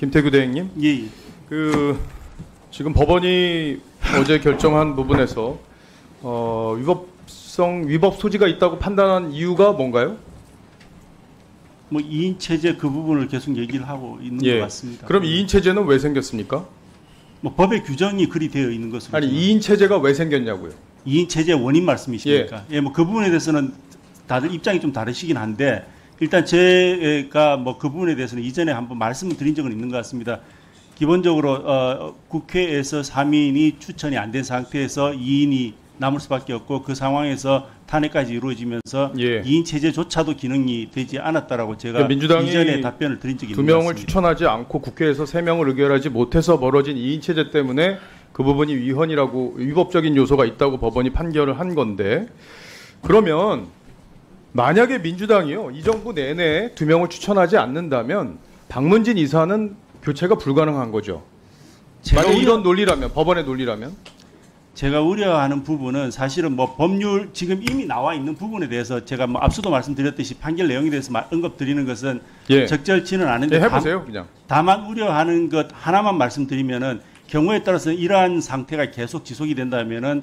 김태규 대행님. 예. 지금 법원이 어제 결정한 부분에서 위법 소지가 있다고 판단한 이유가 뭔가요? 뭐 2인 체제 그 부분을 계속 얘기를 하고 있는 것 같습니다. 그럼 2인 체제는 왜 생겼습니까? 뭐 법의 규정이 그리 되어 있는 것으로. 아니 2인 체제가 왜 생겼냐고요? 2인 체제 원인 말씀이십니까? 예, 뭐 그 부분에 대해서는 다들 입장이 좀 다르시긴 한데 일단 제가 뭐 그 부분에 대해서는 이전에 한번 말씀을 드린 적은 있는 것 같습니다. 기본적으로 국회에서 3인이 추천이 안 된 상태에서 2인이 남을 수밖에 없고 그 상황에서 탄핵까지 이루어지면서 2인 체제조차도 기능이 되지 않았다라고 제가 민주당이 이전에 답변을 드린 적이 있는 것 같습니다. 2명을 추천하지 않고 국회에서 3명을 의결하지 못해서 벌어진 2인 체제 때문에 그 부분이 위법적인 요소가 있다고 법원이 판결을 한 건데, 그러면 만약에 민주당이요 이 정부 내내 2명을 추천하지 않는다면 박문진 이사는 교체가 불가능한 거죠. 만약 이런 논리라면, 법원의 논리라면. 제가 우려하는 부분은 사실은 뭐 법률 지금 이미 나와 있는 부분에 대해서 제가 뭐 앞서도 말씀드렸듯이 판결 내용에 대해서 언급드리는 것은 적절치는 않은데 해보세요, 그냥. 다만 우려하는 것 하나만 말씀드리면은 경우에 따라서 이러한 상태가 계속 지속이 된다면은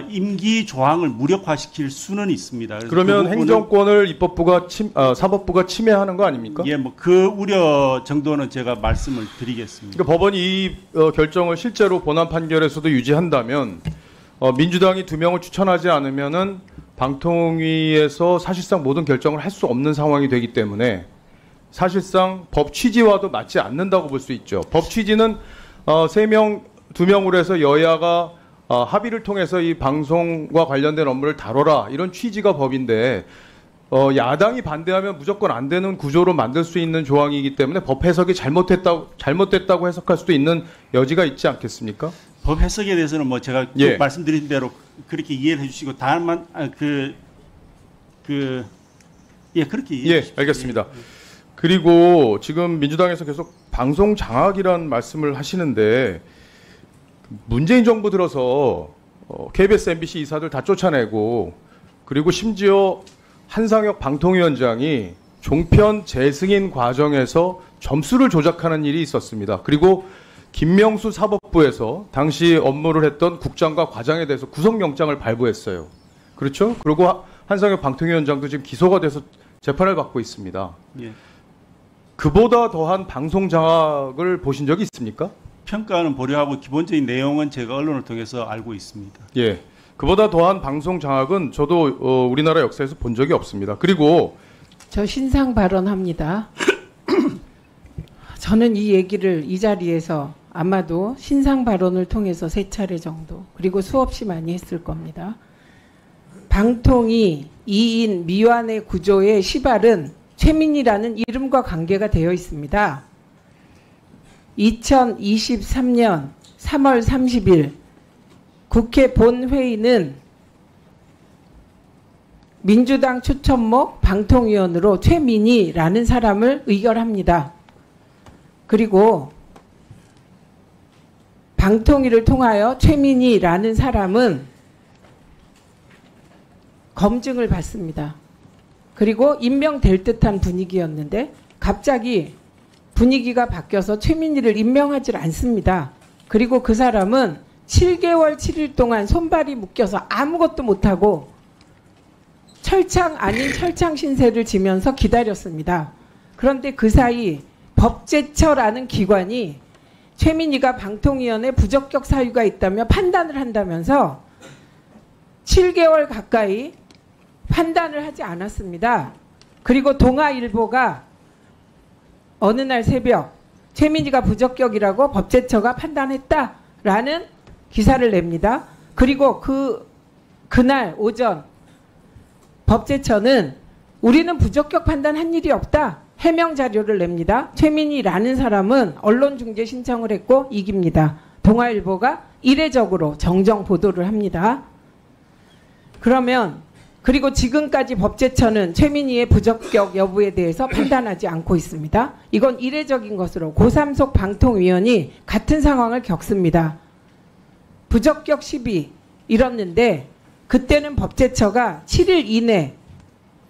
임기 조항을 무력화시킬 수는 있습니다. 그러면 행정권을 입법부가 사법부가 침해하는 거 아닙니까? 예, 뭐 그 우려 정도는 제가 말씀을 드리겠습니다. 그러니까 법원이 이 결정을 실제로 본안 판결에서도 유지한다면 민주당이 2명을 추천하지 않으면은 방통위에서 사실상 모든 결정을 할 수 없는 상황이 되기 때문에 사실상 법 취지와도 맞지 않는다고 볼 수 있죠. 법 취지는 2명으로 해서 여야가 합의를 통해서 이 방송과 관련된 업무를 다뤄라, 이런 취지가 법인데 야당이 반대하면 무조건 안 되는 구조로 만들 수 있는 조항이기 때문에 법 해석이 잘못됐다고 해석할 수도 있는 여지가 있지 않겠습니까? 법 해석에 대해서는 뭐 제가 말씀드린 대로 그렇게 이해를 해주시고 다만 그렇게 이해해 주십시오. 알겠습니다. 그리고 지금 민주당에서 계속 방송 장악이라는 말씀을 하시는데, 문재인 정부 들어서 KBS, MBC 이사들 다 쫓아내고, 그리고 심지어 한상혁 방통위원장이 종편 재승인 과정에서 점수를 조작하는 일이 있었습니다. 그리고 김명수 사법부에서 당시 업무를 했던 국장과 과장에 대해서 구속영장을 발부했어요. 그렇죠? 그리고 한상혁 방통위원장도 지금 기소가 돼서 재판을 받고 있습니다. 그보다 더한 방송 장악을 보신 적이 있습니까? 평가는 보류하고 기본적인 내용은 제가 언론을 통해서 알고 있습니다. 그보다 더한 방송 장악은 저도 우리나라 역사에서 본 적이 없습니다. 그리고 저 신상 발언합니다. 저는 이 얘기를 이 자리에서 아마도 신상 발언을 통해서 3차례 정도, 그리고 수없이 많이 했을 겁니다. 방통위 2인 미완의 구조의 시발은 최민희라는 이름과 관계가 되어 있습니다. 2023년 3월 30일 국회 본회의는 민주당 추천목 방통위원으로 최민희라는 사람을 의결합니다. 그리고 방통위를 통하여 최민희라는 사람은 검증을 받습니다. 그리고 임명될 듯한 분위기였는데 갑자기 분위기가 바뀌어서 최민희를 임명하지 않습니다. 그리고 그 사람은 7개월 7일 동안 손발이 묶여서 아무것도 못하고 철창 아닌 철창 신세를 지면서 기다렸습니다. 그런데 그 사이 법제처라는 기관이 최민희가 방통위원회 부적격 사유가 있다며 판단을 한다면서 7개월 가까이 판단을 하지 않았습니다. 그리고 동아일보가 어느 날 새벽 최민희가 부적격이라고 법제처가 판단했다라는 기사를 냅니다. 그리고 그날 오전 법제처는 우리는 부적격 판단한 일이 없다, 해명 자료를 냅니다. 최민희라는 사람은 언론중재 신청을 했고 이깁니다. 동아일보가 이례적으로 정정 보도를 합니다. 그리고 지금까지 법제처는 최민희의 부적격 여부에 대해서 판단하지 않고 있습니다. 이건 이례적인 것으로 고3속 방통위원이 같은 상황을 겪습니다. 부적격 시비 이뤘는데 그때는 법제처가 7일 이내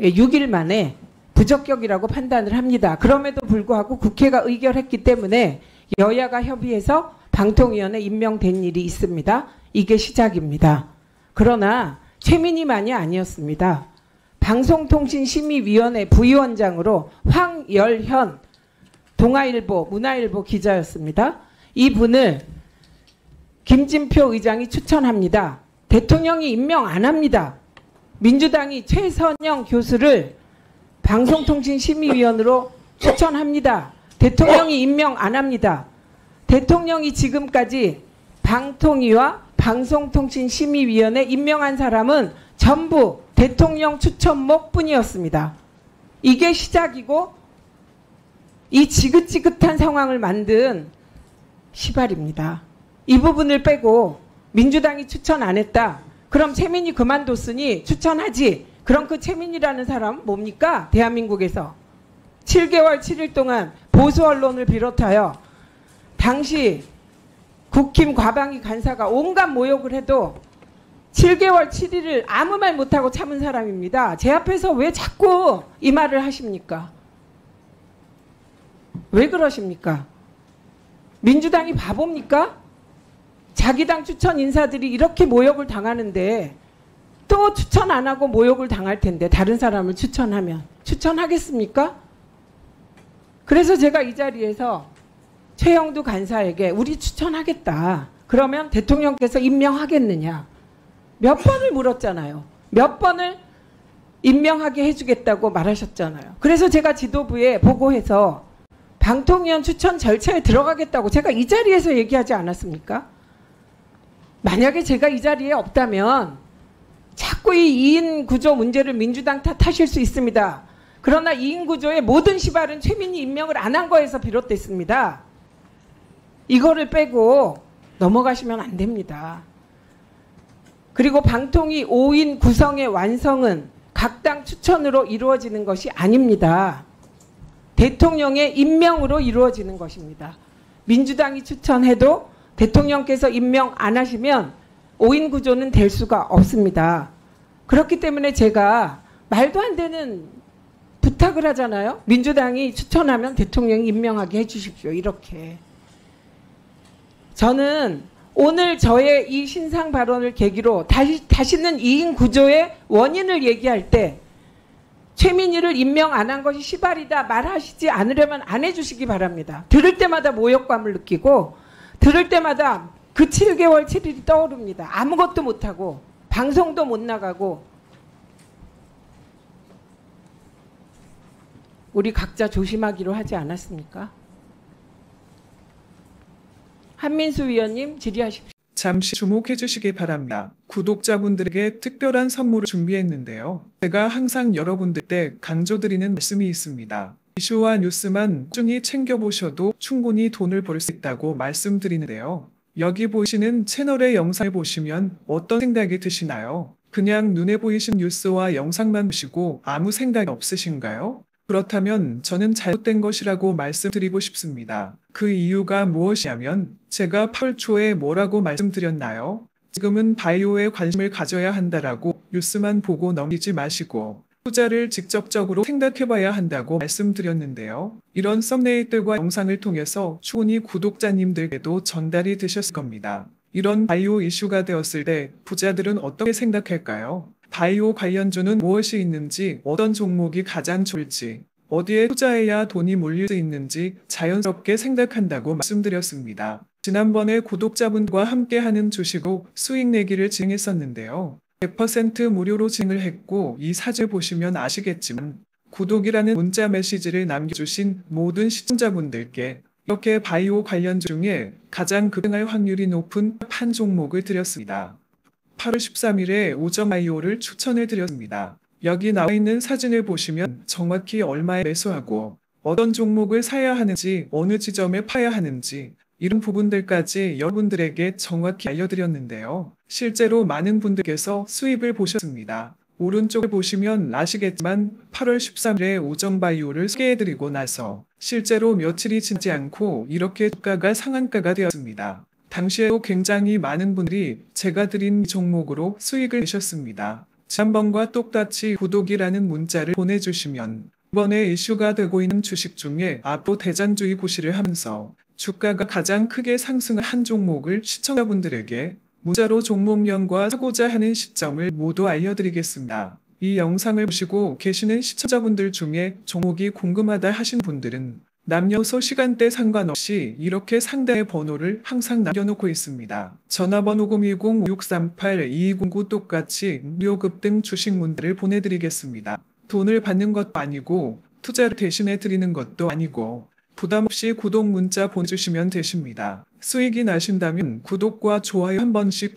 6일 만에 부적격이라고 판단을 합니다. 그럼에도 불구하고 국회가 의결했기 때문에 여야가 협의해서 방통위원회 임명된 일이 있습니다. 이게 시작입니다. 그러나 최민희만이 아니었습니다. 방송통신심의위원회 부위원장으로 황열현 동아일보, 문화일보 기자였습니다. 이분을 김진표 의장이 추천합니다. 대통령이 임명 안 합니다. 민주당이 최선영 교수를 방송통신심의위원으로 추천합니다. 대통령이 임명 안 합니다. 대통령이 지금까지 방통위와 방송통신심의위원회 임명한 사람은 전부 대통령 추천목 뿐이었습니다. 이게 시작이고 이 지긋지긋한 상황을 만든 시발입니다. 이 부분을 빼고 민주당이 추천 안 했다. 그럼 최민희 그만뒀으니 추천하지. 그럼 그 최민희라는 사람 뭡니까? 대한민국에서 7개월 7일 동안 보수 언론을 비롯하여 당시 국힘 과방위 간사가 온갖 모욕을 해도 7개월 7일을 아무 말 못하고 참은 사람입니다. 제 앞에서 왜 자꾸 이 말을 하십니까? 왜 그러십니까? 민주당이 바보입니까? 자기 당 추천 인사들이 이렇게 모욕을 당하는데 또 추천 안 하고 모욕을 당할 텐데 다른 사람을 추천하면 추천하겠습니까? 그래서 제가 이 자리에서 최영두 간사에게 우리 추천하겠다. 그러면 대통령께서 임명하겠느냐. 몇 번을 물었잖아요. 몇 번을 임명하게 해주겠다고 말하셨잖아요. 그래서 제가 지도부에 보고해서 방통위원 추천 절차에 들어가겠다고 제가 이 자리에서 얘기하지 않았습니까? 만약에 제가 이 자리에 없다면 자꾸 이 2인 구조 문제를 민주당 탓하실 수 있습니다. 그러나 2인 구조의 모든 시발은 최민희 임명을 안 한 거에서 비롯됐습니다. 이거를 빼고 넘어가시면 안 됩니다. 그리고 방통위 5인 구성의 완성은 각 당 추천으로 이루어지는 것이 아닙니다. 대통령의 임명으로 이루어지는 것입니다. 민주당이 추천해도 대통령께서 임명 안 하시면 5인 구조는 될 수가 없습니다. 그렇기 때문에 제가 말도 안 되는 부탁을 하잖아요. 민주당이 추천하면 대통령이 임명하게 해주십시오. 이렇게. 저는 오늘 저의 이 신상 발언을 계기로 다시는 2인 구조의 원인을 얘기할 때 최민희를 임명 안 한 것이 시발이다 말하시지 않으려면 안 해주시기 바랍니다. 들을 때마다 모욕감을 느끼고 들을 때마다 그 7개월 7일이 떠오릅니다. 아무것도 못하고 방송도 못 나가고 우리 각자 조심하기로 하지 않았습니까? 한민수 위원님 질의하십시오. 잠시 주목해 주시기 바랍니다. 구독자분들에게 특별한 선물을 준비했는데요. 제가 항상 여러분들 때 강조드리는 말씀이 있습니다. 이슈와 뉴스만 꾸준히 챙겨보셔도 충분히 돈을 벌 수 있다고 말씀드리는데요. 여기 보시는 채널의 영상을 보시면 어떤 생각이 드시나요? 그냥 눈에 보이신 뉴스와 영상만 보시고 아무 생각이 없으신가요? 그렇다면 저는 잘못된 것이라고 말씀드리고 싶습니다. 그 이유가 무엇이냐면 제가 8월 초에 뭐라고 말씀드렸나요? 지금은 바이오에 관심을 가져야 한다라고 뉴스만 보고 넘기지 마시고 투자를 직접적으로 생각해봐야 한다고 말씀드렸는데요. 이런 썸네일들과 영상을 통해서 충분히 구독자님들께도 전달이 되셨을 겁니다. 이런 바이오 이슈가 되었을 때 부자들은 어떻게 생각할까요? 바이오 관련주는 무엇이 있는지, 어떤 종목이 가장 좋을지, 어디에 투자해야 돈이 몰릴 수 있는지 자연스럽게 생각한다고 말씀드렸습니다. 지난번에 구독자분과 함께하는 주식으로 수익 내기를 진행했었는데요. 100% 무료로 진행을 했고 이 사진을 보시면 아시겠지만 구독이라는 문자 메시지를 남겨주신 모든 시청자분들께 이렇게 바이오 관련주 중에 가장 급등할 확률이 높은 한 종목을 드렸습니다. 8월 13일에 오점 바이오를 추천해 드렸습니다. 여기 나와 있는 사진을 보시면 정확히 얼마에 매수하고 어떤 종목을 사야 하는지 어느 지점에 파야 하는지 이런 부분들까지 여러분들에게 정확히 알려드렸는데요. 실제로 많은 분들께서 수입을 보셨습니다. 오른쪽을 보시면 아시겠지만 8월 13일에 오정바이오를 소개해드리고 나서 실제로 며칠이 지나지 않고 이렇게 주가가 상한가가 되었습니다. 당시에도 굉장히 많은 분들이 제가 드린 종목으로 수익을 내셨습니다. 지난번과 똑같이 구독이라는 문자를 보내주시면 이번에 이슈가 되고 있는 주식 중에 앞으로 대장주의 고시를 하면서 주가가 가장 크게 상승한 한 종목을 시청자분들에게 문자로 종목명과 사고자 하는 시점을 모두 알려드리겠습니다. 이 영상을 보시고 계시는 시청자분들 중에 종목이 궁금하다 하신 분들은 남녀소 시간대 상관없이 이렇게 상대의 번호를 항상 남겨놓고 있습니다. 전화번호 010-5638-2209 똑같이 무료 급등 주식 문자를 보내드리겠습니다. 돈을 받는 것도 아니고 투자를 대신해 드리는 것도 아니고 부담 없이 구독 문자 보내주시면 되십니다. 수익이 나신다면 구독과 좋아요 한 번씩